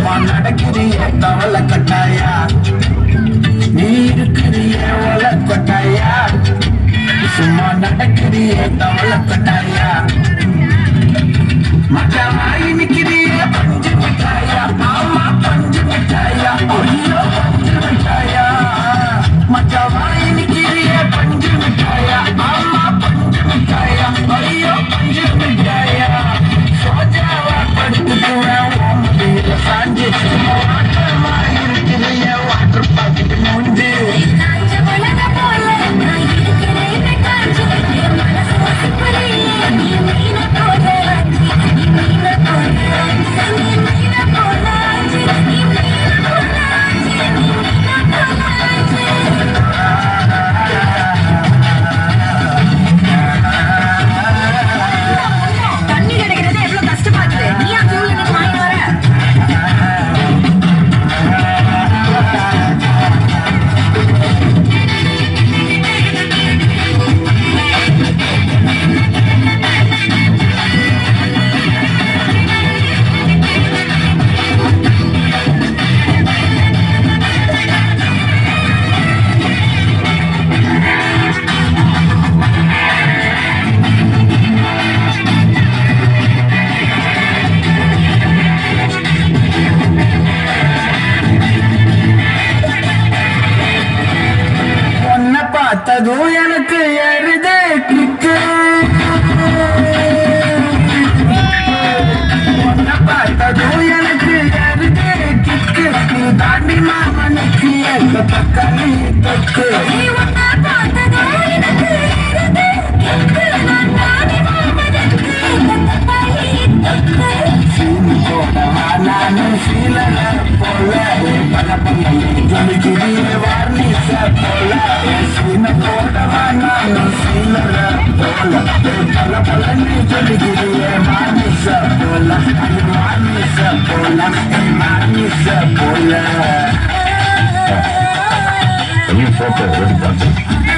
சும்மா நடக்கிறிய தவள கட்டாயா நீ இருக்கிறிய ஒல கொட்டாயா சும்மா நடக்கிறிய தவள கட்டாயா மச்சாவாய் நிக்கிறிய பஞ்சு மிட்டாயா ஆமா பஞ்சு மிட்டாயா ஐயோ பஞ்சு மிட்டாயா மச்சாவாய் நிக்கிறிய பஞ்சு மிட்டாயா ஆமா பஞ்சு மிட்டாயா ஐயோ பஞ்சு மிட்டாயா சோஜாவா படுத்துக்குவேன் ஓம்புல சாஞ்சு சும்மா வாட்டமா இருக்கிறிய வாட்டர் பாக்கெட் மூஞ்சு பார்த்ததும் எனக்கு எருதே கிக்கு உன்னை பார்த்ததும் எனக்கு எருதே கிக்கு நீ தாண்டி மாமனுக்கு எந்த பக்கமே தொக்கு நானும் சீலன போல பல ஜொலிக்குரிய வார்னிச போல சீன போடவா நானும் சீலன போல பல பலன்னு ஜொலிக்குரிய வார்னிச போல அது வார்னிச போல வார்னிச போல Photo, ready,